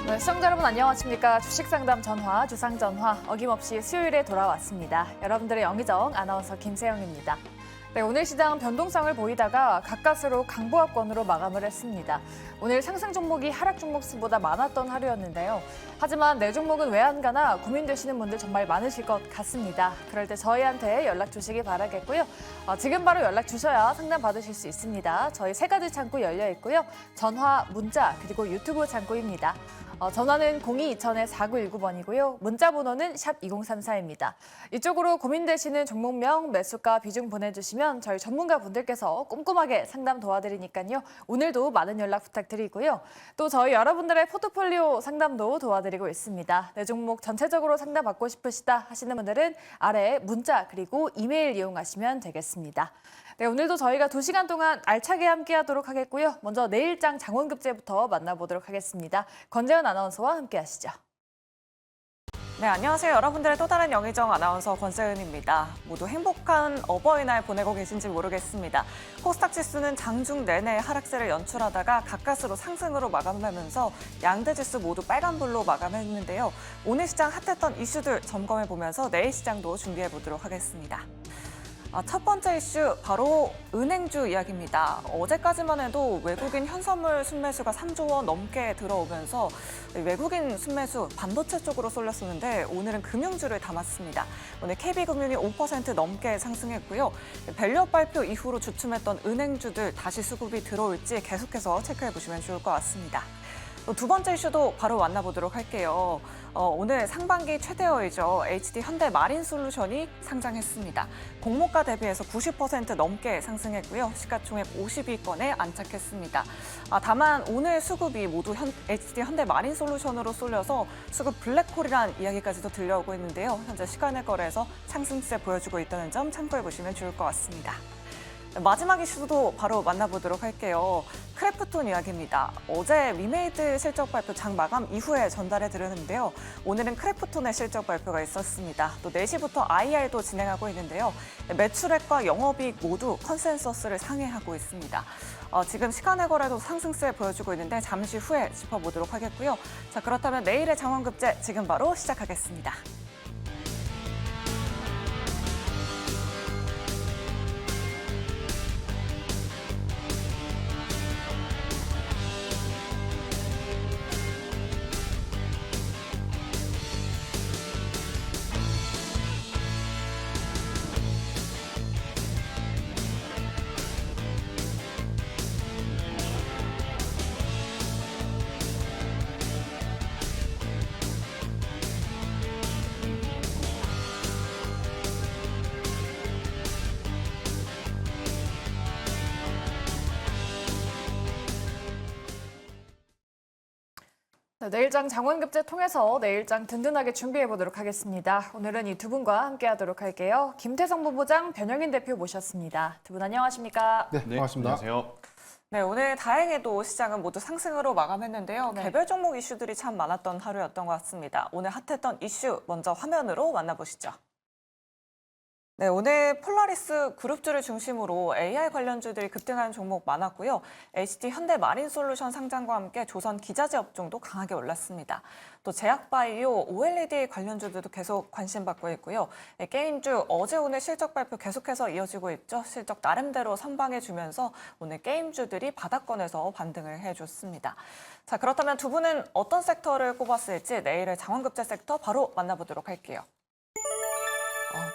네, 시청자 여러분 안녕하십니까. 주식상담 전화, 주상전화 어김없이 수요일에 돌아왔습니다. 여러분들의 영의정 아나운서 김세영입니다. 네, 오늘 시장 변동성을 보이다가 가까스로 강보합권으로 마감을 했습니다. 오늘 상승 종목이 하락 종목 수보다 많았던 하루였는데요. 하지만 내 종목은 왜 안 가나 고민되시는 분들 정말 많으실 것 같습니다. 그럴 때 저희한테 연락 주시기 바라겠고요. 지금 바로 연락 주셔야 상담 받으실 수 있습니다. 저희 세 가지 창구 열려 있고요. 전화, 문자, 그리고 유튜브 창구입니다. 전화는 02-2000-4919번이고요. 문자 번호는 샵 2034입니다. 이쪽으로 고민되시는 종목명, 매수가, 비중 보내주시면 저희 전문가분들께서 꼼꼼하게 상담 도와드리니까요. 오늘도 많은 연락 부탁드리고요. 또 저희 여러분들의 포트폴리오 상담도 도와드리고 있습니다. 내 종목 전체적으로 상담 받고 싶으시다 하시는 분들은 아래 문자 그리고 이메일 이용하시면 되겠습니다. 네, 오늘도 저희가 2시간 동안 알차게 함께하도록 하겠고요. 먼저 내일장 장원급제부터 만나보도록 하겠습니다. 권재현 아나운서와 함께하시죠. 네, 안녕하세요. 여러분들의 또 다른 영의정 아나운서 권세은입니다. 모두 행복한 어버이날 보내고 계신지 모르겠습니다. 코스닥 지수는 장중 내내 하락세를 연출하다가 가까스로 상승으로 마감하면서 양대 지수 모두 빨간불로 마감했는데요. 오늘 시장 핫했던 이슈들 점검해보면서 내일 시장도 준비해보도록 하겠습니다. 첫 번째 이슈 바로 은행주 이야기입니다. 어제까지만 해도 외국인 현선물 순매수가 3조 원 넘게 들어오면서 외국인 순매수 반도체 쪽으로 쏠렸었는데 오늘은 금융주를 담았습니다. 오늘 KB금융이 5% 넘게 상승했고요. 밸류업 발표 이후로 주춤했던 은행주들 다시 수급이 들어올지 계속해서 체크해 보시면 좋을 것 같습니다. 두 번째 이슈도 바로 만나보도록 할게요. 오늘 상반기 최대어이죠. HD 현대마린솔루션이 상장했습니다. 공모가 대비해서 90% 넘게 상승했고요. 시가총액 52건에 안착했습니다. 다만 오늘 수급이 모두 HD 현대마린솔루션으로 쏠려서 수급 블랙홀이란 이야기까지도 들려오고 있는데요. 현재 시간의 거래에서 상승세 보여주고 있다는 점 참고해 보시면 좋을 것 같습니다. 마지막 이슈도 바로 만나보도록 할게요. 크래프톤 이야기입니다. 어제 위메이드 실적 발표 장 마감 이후에 전달해 드렸는데요. 오늘은 크래프톤의 실적 발표가 있었습니다. 또 4시부터 IR도 진행하고 있는데요. 매출액과 영업이익 모두 컨센서스를 상회하고 있습니다. 지금 시간의 거래도 상승세 보여주고 있는데 잠시 후에 짚어보도록 하겠고요. 자, 그렇다면 내일의 장원급제 지금 바로 시작하겠습니다. 네, 내일장 장원급제 통해서 내일장 든든하게 준비해보도록 하겠습니다. 오늘은 이 두 분과 함께하도록 할게요. 김태성 본부장, 변영인 대표 모셨습니다. 두 분 안녕하십니까? 네, 반갑습니다. 안녕하세요. 네, 오늘 다행히도 시장은 모두 상승으로 마감했는데요. 네. 개별 종목 이슈들이 참 많았던 하루였던 것 같습니다. 오늘 핫했던 이슈 먼저 화면으로 만나보시죠. 네, 오늘 폴라리스 그룹주를 중심으로 AI 관련주들이 급등한 종목 많았고요. HD 현대마린솔루션 상장과 함께 조선 기자재 업종도 강하게 올랐습니다. 또 제약바이오, OLED 관련주들도 계속 관심받고 있고요. 게임주 어제 오늘 실적 발표 계속해서 이어지고 있죠. 실적 나름대로 선방해주면서 오늘 게임주들이 바닥권에서 반등을 해줬습니다. 자, 그렇다면 두 분은 어떤 섹터를 꼽았을지 내일의 장원급제 섹터 바로 만나보도록 할게요.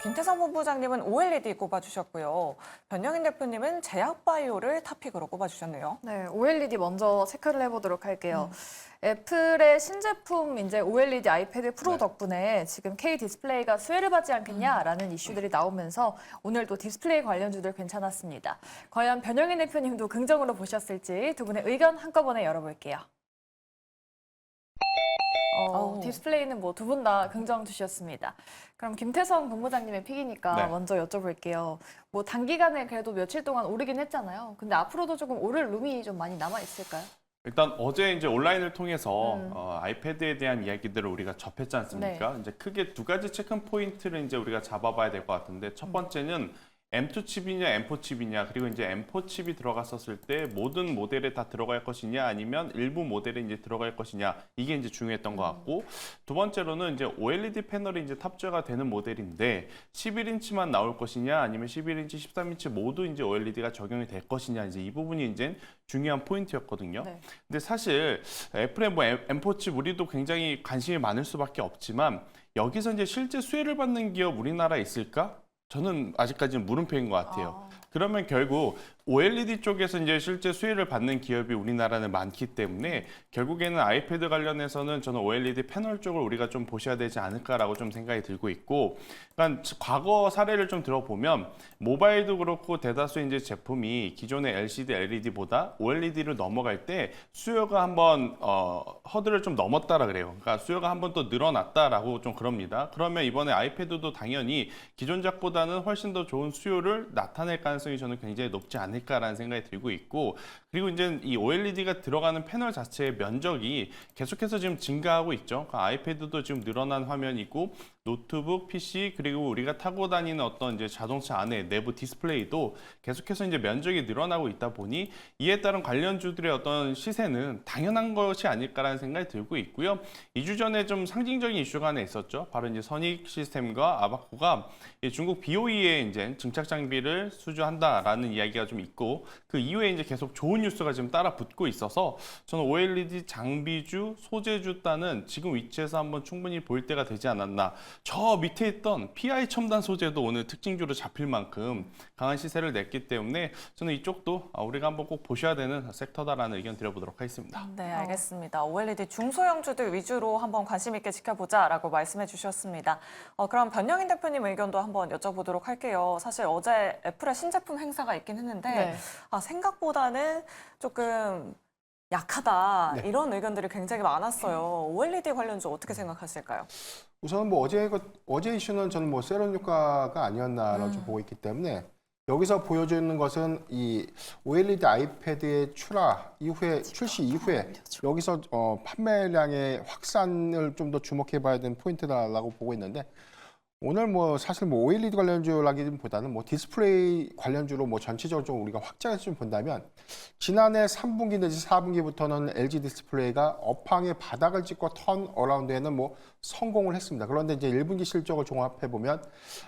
김태성 본부장님은 OLED 꼽아주셨고요. 변영인 대표님은 제약바이오를 탑픽으로 꼽아주셨네요. 네, OLED 먼저 체크를 해보도록 할게요. 애플의 신제품 이제 OLED 아이패드 프로 덕분에 지금 K 디스플레이가 수혜를 받지 않겠냐라는 이슈들이 나오면서 오늘도 디스플레이 관련주들 괜찮았습니다. 과연 변영인 대표님도 긍정으로 보셨을지 두 분의 의견 한꺼번에 열어볼게요. 디스플레이는 뭐 두 분 다 긍정 주셨습니다. 그럼 김태성 본부장님의 픽이니까 네. 먼저 여쭤볼게요. 뭐 단기간에 그래도 며칠 동안 오르긴 했잖아요. 근데 앞으로도 조금 오를 룸이 좀 많이 남아 있을까요? 일단 어제 이제 온라인을 통해서 아이패드에 대한 이야기들을 우리가 접했지 않습니까? 네. 이제 크게 두 가지 체크 포인트를 이제 우리가 잡아봐야 될 것 같은데 첫 번째는 M2 칩이냐 M4 칩이냐 그리고 이제 M4 칩이 들어갔었을 때 모든 모델에 다 들어갈 것이냐 아니면 일부 모델에 이제 들어갈 것이냐 이게 이제 중요했던 것 같고 두 번째로는 이제 OLED 패널이 이제 탑재가 되는 모델인데 11인치만 나올 것이냐 아니면 11인치, 13인치 모두 이제 OLED가 적용이 될 것이냐 이제 이 부분이 이제 중요한 포인트였거든요. 네. 근데 사실 애플의 뭐 M4 칩 우리도 굉장히 관심이 많을 수밖에 없지만 여기서 이제 실제 수혜를 받는 기업 우리나라에 있을까? 저는 아직까지는 물음표인 것 같아요. 그러면 결국 OLED 쪽에서 이제 실제 수혜를 받는 기업이 우리나라는 많기 때문에 결국에는 아이패드 관련해서는 저는 OLED 패널 쪽을 우리가 좀 보셔야 되지 않을까라고 좀 생각이 들고 있고, 그러니까 과거 사례를 좀 들어보면 모바일도 그렇고 대다수 이제 제품이 기존의 LCD, LED보다 OLED를 넘어갈 때 수요가 한번 허들을 좀 넘었다라 그래요. 그러니까 수요가 한번 또 늘어났다라고 좀 그럽니다. 그러면 이번에 아이패드도 당연히 기존작보다는 훨씬 더 좋은 수요를 나타낼 가능성이 저는 굉장히 높지 않을까라는 생각이 들고 있고, 그리고 이제 이 OLED가 들어가는 패널 자체의 면적이 계속해서 지금 증가하고 있죠. 그러니까 아이패드도 지금 늘어난 화면이고 노트북, PC 그리고 우리가 타고 다니는 어떤 이제 자동차 안에 내부 디스플레이도 계속해서 이제 면적이 늘어나고 있다 보니 이에 따른 관련주들의 어떤 시세는 당연한 것이 아닐까라는 생각이 들고 있고요. 2주 전에 좀 상징적인 이슈가 하나 있었죠. 바로 이제 선익 시스템과 아바코가 중국 BOE에 이제 증착 장비를 수주한다라는 이야기가 좀 있고, 그 이후에 이제 계속 좋은 뉴스가 지금 따라 붙고 있어서 저는 OLED 장비주, 소재주 따는 지금 위치에서 한번 충분히 볼 때가 되지 않았나. 저 밑에 있던 PI 첨단 소재도 오늘 특징주로 잡힐 만큼 강한 시세를 냈기 때문에 저는 이쪽도 우리가 한번 꼭 보셔야 되는 섹터다라는 의견 드려보도록 하겠습니다. 네, 알겠습니다. OLED 중소형주들 위주로 한번 관심 있게 지켜보자라고 말씀해 주셨습니다. 그럼 변영인 대표님 의견도 한번 여쭤보도록 할게요. 사실 어제 애플의 신제품 행사가 있긴 했는데 네. 생각보다는 조금 약하다 네. 이런 의견들이 굉장히 많았어요. OLED 관련주 어떻게 생각하실까요? 우선 뭐 어제 이슈는 저는 뭐 세론 효과가 아니었나라고 좀 보고 있기 때문에 여기서 보여주는 것은 이 OLED 아이패드의 출시 이후에 여기서 판매량의 확산을 좀 더 주목해봐야 되는 포인트다라고 보고 있는데, 오늘 뭐 사실 뭐 OLED 관련주라기보다는 뭐 디스플레이 관련주로 뭐 전체적으로 좀 우리가 확장해서 좀 본다면, 지난해 3분기 내지 4분기부터는 LG 디스플레이가 업황의 바닥을 찍고 턴 어라운드에는 뭐 성공을 했습니다. 그런데 이제 1분기 실적을 종합해 보면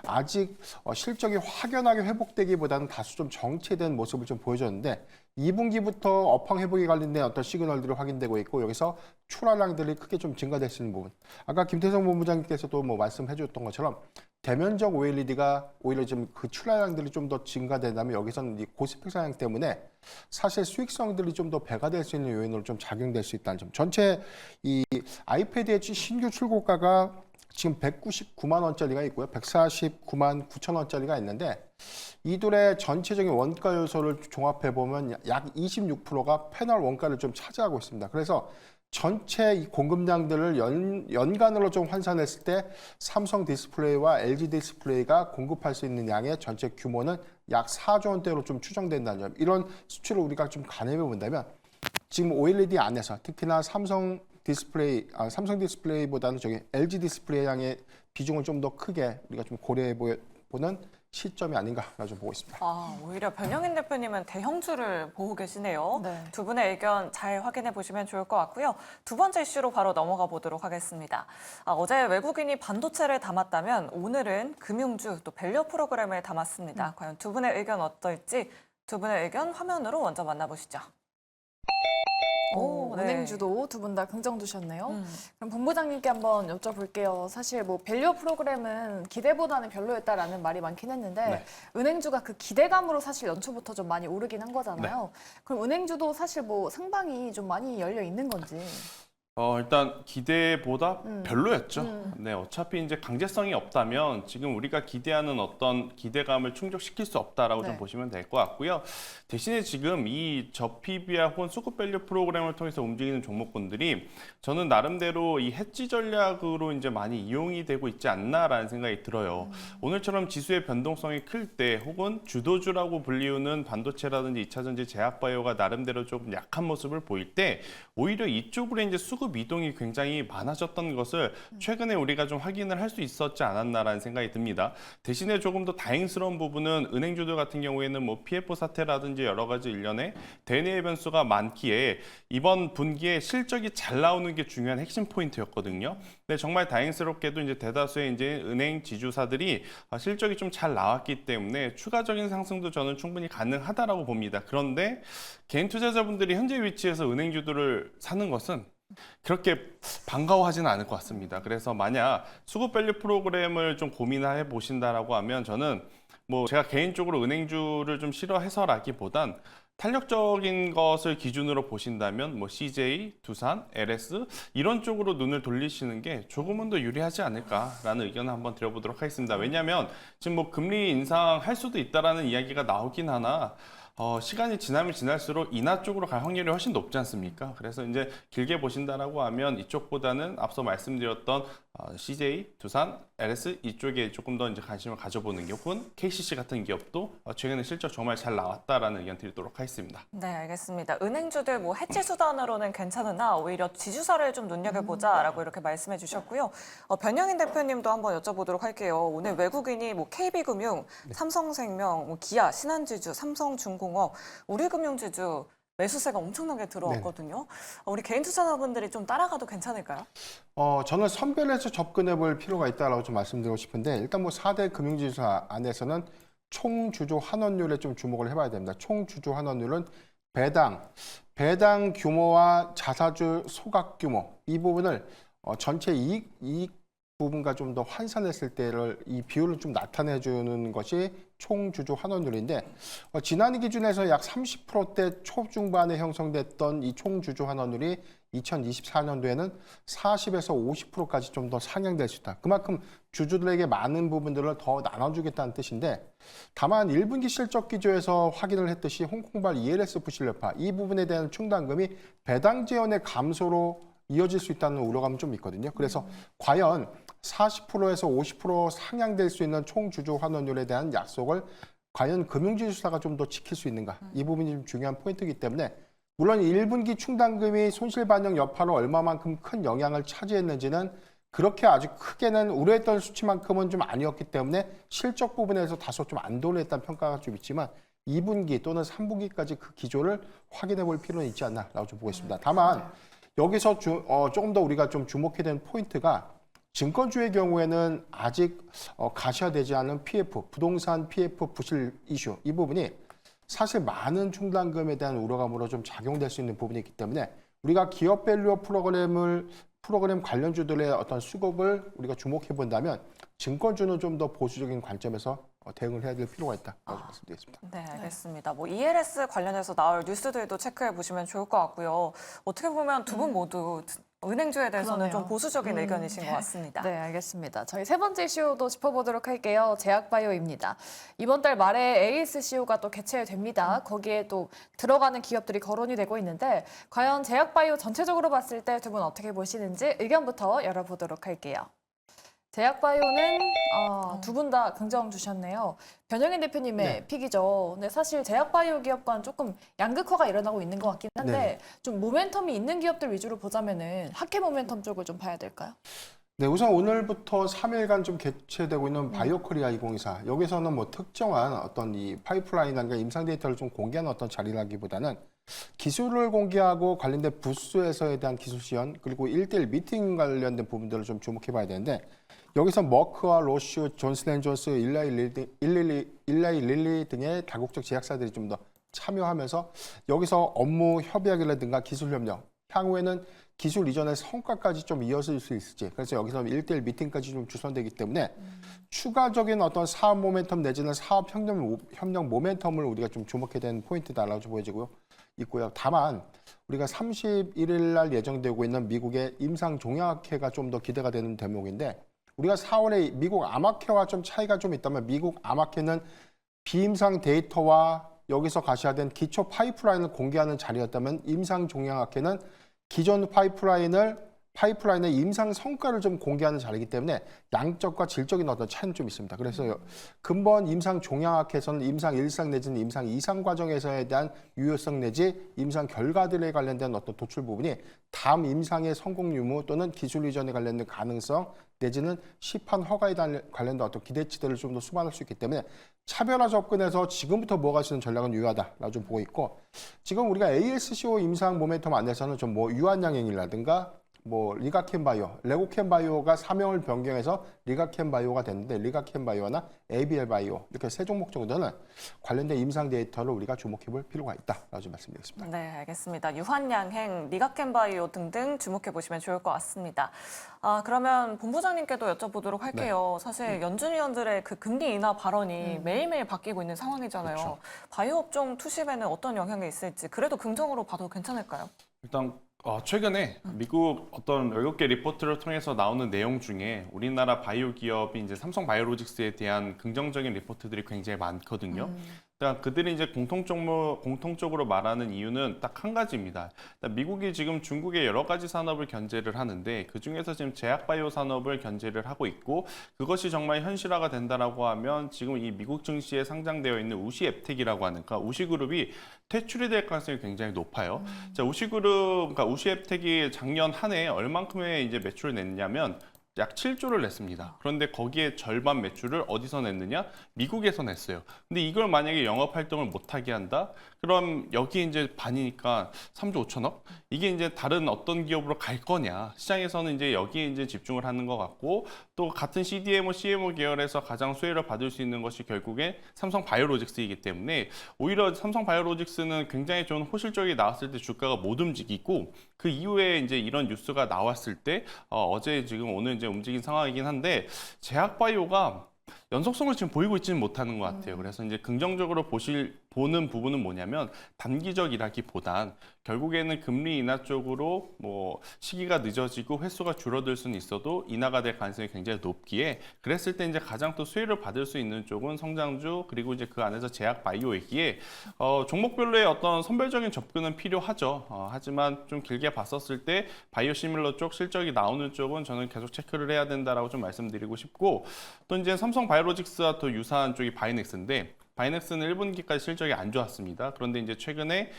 아직 실적이 확연하게 회복되기보다는 다소 좀 정체된 모습을 좀 보여줬는데, 2분기부터 업황 회복에 관련된 어떤 시그널들이 확인되고 있고, 여기서 출하량들이 크게 좀 증가될 수 있는 부분. 아까 김태성 본부장님께서도 뭐 말씀해 주셨던 것처럼 대면적 OLED가 오히려 좀 그 출하량들이 좀 더 증가된다면 여기서는 이 고스펙 사양 때문에 사실 수익성들이 좀 더 배가 될 수 있는 요인으로 좀 작용될 수 있다는 점. 전체 이 아이패드의 신규 출고가가 지금 199만 원짜리가 있고요. 149만 9천 원짜리가 있는데, 이둘의 전체적인 원가 요소를 종합해 보면 약 26%가 패널 원가를 좀 차지하고 있습니다. 그래서 전체 이 공급량들을 연간으로 좀 환산했을 때 삼성 디스플레이와 LG 디스플레이가 공급할 수 있는 양의 전체 규모는 약 4조 원대로 좀 추정된다는 점. 이런 수치를 우리가 좀 가늠해 본다면 지금 OLED 안에서 특히나 삼성 디스플레이보다는 LG 디스플레이 양의 비중을 좀 더 크게 우리가 좀 고려해 보는 시점이 아닌가 좀 보고 있습니다. 오히려 변영인 대표님은 대형주를 보고 계시네요. 네. 두 분의 의견 잘 확인해 보시면 좋을 것 같고요. 두 번째 이슈로 바로 넘어가 보도록 하겠습니다. 어제 외국인이 반도체를 담았다면 오늘은 금융주 또 밸류 프로그램을 담았습니다. 과연 두 분의 의견 어떨지 두 분의 의견 화면으로 먼저 만나보시죠. 네. 은행주도 두 분 다 긍정 두셨네요. 그럼 본부장님께 한번 여쭤볼게요. 사실 뭐 밸류 프로그램은 기대보다는 별로였다라는 말이 많긴 했는데 네. 은행주가 그 기대감으로 사실 연초부터 좀 많이 오르긴 한 거잖아요. 그럼 은행주도 사실 뭐 상방이 좀 많이 열려 있는 건지. 일단 기대보다 별로였죠. 네, 어차피 이제 강제성이 없다면 지금 우리가 기대하는 어떤 기대감을 충족시킬 수 없다라고 좀 네. 보시면 될 것 같고요. 대신에 지금 이 저PBR 혹은 수급 밸류 프로그램을 통해서 움직이는 종목군들이 저는 나름대로 이 해지 전략으로 이제 많이 이용이 되고 있지 않나라는 생각이 들어요. 오늘처럼 지수의 변동성이 클 때 혹은 주도주라고 불리우는 반도체라든지 2차 전지, 제약바이오가 나름대로 조금 약한 모습을 보일 때 오히려 이쪽으로 이제 수급 수급 이동이 굉장히 많아졌던 것을 최근에 우리가 좀 확인을 할 수 있었지 않았나라는 생각이 듭니다. 대신에 조금 더 다행스러운 부분은 은행주들 같은 경우에는 뭐 PF 사태라든지 여러 가지 일련의 대내의 변수가 많기에 이번 분기에 실적이 잘 나오는 게 중요한 핵심 포인트였거든요. 근데 정말 다행스럽게도 이제 대다수의 이제 은행 지주사들이 실적이 좀 잘 나왔기 때문에 추가적인 상승도 저는 충분히 가능하다라고 봅니다. 그런데 개인 투자자분들이 현재 위치에서 은행주들을 사는 것은 그렇게 반가워하지는 않을 것 같습니다. 그래서 만약 수급 밸류 프로그램을 좀 고민해 보신다라고 하면 저는 뭐 제가 개인적으로 은행주를 좀 싫어해서라기보단 탄력적인 것을 기준으로 보신다면 뭐 CJ, 두산, LS 이런 쪽으로 눈을 돌리시는 게 조금은 더 유리하지 않을까라는 의견을 한번 드려보도록 하겠습니다. 왜냐하면 지금 뭐 금리 인상할 수도 있다라는 이야기가 나오긴 하나 시간이 지나면 지날수록 인하 쪽으로 갈 확률이 훨씬 높지 않습니까? 그래서 이제 길게 보신다라고 하면 이쪽보다는 앞서 말씀드렸던 CJ, 두산, LS 이쪽에 조금 더 이제 관심을 가져보는 게 혹은 KCC 같은 기업도 최근에 실적 정말 잘 나왔다라는 의견 드리도록 하겠습니다. 네, 알겠습니다. 은행주들 뭐 해지 수단으로는 괜찮으나 오히려 지주사를 좀 눈여겨보자라고 이렇게 말씀해 주셨고요. 변영인 대표님도 한번 여쭤보도록 할게요. 오늘 외국인이 뭐 KB금융, 삼성생명, 뭐 기아, 신한지주, 삼성중공업, 우리금융지주 매수세가 엄청나게 들어왔거든요. 우리 개인 투자자분들이 좀 따라가도 괜찮을까요? 저는 선별해서 접근해 볼 필요가 있다고 좀 말씀드리고 싶은데 일단 뭐 4대 금융지주사 안에서는 총 주주 환원율에 좀 주목을 해봐야 됩니다. 총 주주 환원율은 배당 규모와 자사주 소각 규모 이 부분을 전체 이익 부분과 좀 더 환산했을 때를 이 비율을 좀 나타내주는 것이 총 주주 환원율인데 지난 기준에서 약 30%대 초중반에 형성됐던 이 총 주주 환원율이 2024년도에는 40에서 50%까지 좀 더 상향될 수 있다. 그만큼 주주들에게 많은 부분들을 더 나눠주겠다는 뜻인데 다만 1분기 실적 기조에서 확인을 했듯이 홍콩발 ELS 부실력파 이 부분에 대한 충당금이 배당 지원의 감소로 이어질 수 있다는 우려감은 좀 있거든요. 그래서 과연 40%에서 50% 상향될 수 있는 총 주주 환원율에 대한 약속을 과연 금융지주사가 좀 더 지킬 수 있는가 이 부분이 좀 중요한 포인트이기 때문에 물론 1분기 충당금이 손실 반영 여파로 얼마만큼 큰 영향을 차지했는지는 그렇게 아주 크게는 우려했던 수치만큼은 좀 아니었기 때문에 실적 부분에서 다소 좀 안도했다는 평가가 좀 있지만 2분기 또는 3분기까지 그 기조를 확인해 볼 필요는 있지 않나라고 좀 보겠습니다. 다만 여기서 조금 더 우리가 좀 주목해야 되는 포인트가 증권주의 경우에는 아직 가시화되지 않은 PF, 부동산 PF 부실 이슈 이 부분이 사실 많은 충당금에 대한 우려감으로 좀 작용될 수 있는 부분이 있기 때문에 우리가 기업 밸류 프로그램 관련주들의 어떤 수급을 우리가 주목해 본다면 증권주는 좀 더 보수적인 관점에서 대응을 해야 될 필요가 있다고 말씀드리겠습니다. 네, 알겠습니다. 뭐 ELS 관련해서 나올 뉴스들도 체크해 보시면 좋을 것 같고요. 어떻게 보면 두 분 모두 은행주에 대해서는 그러네요. 좀 보수적인 의견이신 것 같습니다. 네, 알겠습니다. 저희 세 번째 이슈도 짚어보도록 할게요. 제약바이오입니다. 이번 달 말에 ASCO가 또 개최됩니다. 거기에 또 들어가는 기업들이 거론이 되고 있는데 과연 제약바이오 전체적으로 봤을 때 두 분 어떻게 보시는지 의견부터 열어보도록 할게요. 제약바이오는 두 분 다 긍정 주셨네요. 변영인 대표님의 픽이죠. 근데 사실 제약바이오 기업과는 조금 양극화가 일어나고 있는 것 같긴 한데 좀 모멘텀이 있는 기업들 위주로 보자면은 학회 모멘텀 쪽을 좀 봐야 될까요? 네, 우선 오늘부터 3일간 좀 개최되고 있는 바이오코리아 2024 여기서는 뭐 특정한 어떤 이 파이프라인이나 임상 데이터를 좀 공개하는 어떤 자리라기보다는 기술을 공개하고 관련된 부스에서에 대한 기술 시연 그리고 1대1 미팅 관련된 부분들을 좀 주목해 봐야 되는데 여기서 머크와 로슈, 존슨앤존스, 일라이 릴리 등의 다국적 제약사들이 좀 더 참여하면서 여기서 업무 협약이라든가 기술 협력, 향후에는 기술 이전의 성과까지 좀 이어질 수 있을지 그래서 여기서 1대1 미팅까지 좀 주선되기 때문에 추가적인 어떤 사업 모멘텀 내지는 사업 협력 모멘텀을 우리가 좀 주목해야 되는 포인트다라고 보여지고요. 있고요. 다만 우리가 31일 날 예정되고 있는 미국의 임상 종양학회가 좀 더 기대가 되는 대목인데 우리가 4월에 미국 암학회와 좀 차이가 좀 있다면 미국 암학회는 비임상 데이터와 여기서 가시화된 기초 파이프라인을 공개하는 자리였다면 임상 종양학회는 기존 파이프라인을 파이프라인의 임상 성과를 좀 공개하는 자리이기 때문에 양적과 질적인 어떤 차이는 좀 있습니다. 그래서 근본 임상 종양학회에서는 임상 1상 내지는 임상 2상 과정에서에 대한 유효성 내지 임상 결과들에 관련된 어떤 도출 부분이 다음 임상의 성공 유무 또는 기술 이전에 관련된 가능성 내지는 시판 허가에 관련된 어떤 기대치들을 좀 더 수반할 수 있기 때문에 차별화 접근해서 지금부터 뭐가 쓰는 전략은 유효하다라고 좀 보고 있고, 지금 우리가 ASCO 임상 모멘텀 안에서는 좀 뭐 유한양행이라든가 뭐 리가켄바이오, 레고켄바이오가 사명을 변경해서 리가켄바이오가 됐는데, 리가켄바이오나 ABL바이오 이렇게 세 종목 정도는 관련된 임상 데이터를 우리가 주목해볼 필요가 있다라고 좀 말씀드리겠습니다. 네, 알겠습니다. 유한양행, 리가켄바이오 등등 주목해 보시면 좋을 것 같습니다. 그러면 본부장님께도 여쭤보도록 할게요. 사실 연준 위원들의 그 금리 인하 발언이 매일매일 바뀌고 있는 상황이잖아요. 그렇죠. 바이오 업종 투심에는 어떤 영향이 있을지 그래도 긍정으로 봐도 괜찮을까요? 일단 최근에 미국 어떤 외국계 리포트를 통해서 나오는 내용 중에 우리나라 바이오 기업이 이제 삼성 바이오로직스에 대한 긍정적인 리포트들이 굉장히 많거든요. 그러니까 그들이 이제 공통적으로 말하는 이유는 딱 한 가지입니다. 미국이 지금 중국의 여러 가지 산업을 견제를 하는데 그 중에서 지금 제약 바이오 산업을 견제를 하고 있고, 그것이 정말 현실화가 된다라고 하면 지금 이 미국 증시에 상장되어 있는 우시앱텍이라고 하는, 그러니까 우시그룹이 퇴출이 될 가능성이 굉장히 높아요. 자, 그러니까 우시앱텍이 작년 한 해 얼만큼의 이제 매출을 냈냐면 약 7조를 냈습니다. 그런데 거기에 절반 매출을 어디서 냈느냐? 미국에서 냈어요. 근데 이걸 만약에 영업 활동을 못하게 한다? 그럼 여기 이제 반이니까 3조 5천억? 이게 이제 다른 어떤 기업으로 갈 거냐? 시장에서는 이제 여기에 이제 집중을 하는 것 같고, 또 같은 CDMO, CMO 계열에서 가장 수혜를 받을 수 있는 것이 결국에 삼성 바이오로직스이기 때문에 오히려 삼성 바이오로직스는 굉장히 좋은 호실적이 나왔을 때 주가가 못 움직이고, 그 이후에 이제 이런 뉴스가 나왔을 때 어제 지금 오늘 이제 움직인 상황이긴 한데, 제약 바이오가 연속성을 지금 보이고 있지는 못하는 것 같아요. 그래서 이제 긍정적으로 보는 부분은 뭐냐면, 단기적이라기보단 결국에는 금리 인하 쪽으로 뭐 시기가 늦어지고 횟수가 줄어들 수는 있어도 인하가 될 가능성이 굉장히 높기에, 그랬을 때 이제 가장 또 수혜를 받을 수 있는 쪽은 성장주, 그리고 이제 그 안에서 제약 바이오이기에 종목별로의 어떤 선별적인 접근은 필요하죠. 하지만 좀 길게 봤었을 때 바이오 시밀러 쪽 실적이 나오는 쪽은 저는 계속 체크를 해야 된다라고 좀 말씀드리고 싶고, 또 이제 삼성 바이오로직스와 또 유사한 쪽이 바이넥스인데, 바이넥스는 1분기까지 실적이 안 좋았습니다. 그런데 이제 최근에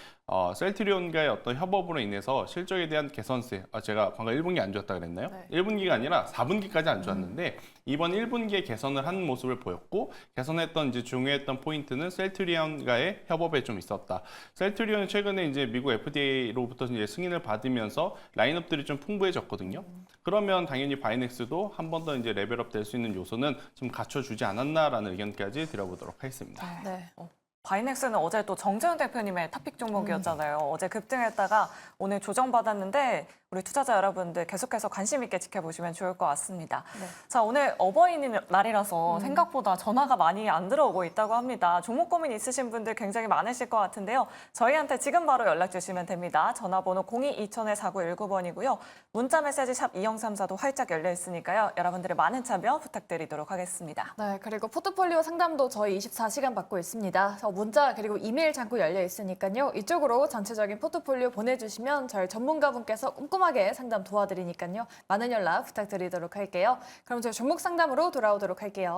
셀트리온과의 어떤 협업으로 인해서 실적에 대한 개선세, 제가 방금 1분기 안 좋았다 그랬나요? 네. 1분기가 아니라 4분기까지 안 좋았는데 이번 1분기에 개선을 하는 모습을 보였고, 개선했던 이제 중요했던 포인트는 셀트리온과의 협업에 좀 있었다. 셀트리온은 최근에 이제 미국 FDA로부터 이제 승인을 받으면서 라인업들이 좀 풍부해졌거든요. 그러면 당연히 바이넥스도 한 번 더 이제 레벨업 될 수 있는 요소는 좀 갖춰주지 않았나라는 의견까지 드려보도록 하겠습니다. 네. 바이넥스는 어제 또 정재현 대표님의 탑픽 종목이었잖아요. 어제 급등했다가 오늘 조정받았는데 우리 투자자 여러분들 계속해서 관심 있게 지켜보시면 좋을 것 같습니다. 네. 자, 오늘 어버이날이라서 생각보다 전화가 많이 안 들어오고 있다고 합니다. 종목 고민 있으신 분들 굉장히 많으실 것 같은데요. 저희한테 지금 바로 연락 주시면 됩니다. 전화번호 02-2000-4919번이고요. 문자 메시지 샵 2034도 활짝 열려 있으니까요. 여러분들의 많은 참여 부탁드리도록 하겠습니다. 네, 그리고 포트폴리오 상담도 저희 24시간 받고 있습니다. 문자 그리고 이메일 창구 열려 있으니까요. 이쪽으로 전체적인 포트폴리오 보내주시면 저희 전문가분께서 꼼꼼하게 상담 도와드리니까요. 많은 연락 부탁드리도록 할게요. 그럼 저희 종목 상담으로 돌아오도록 할게요.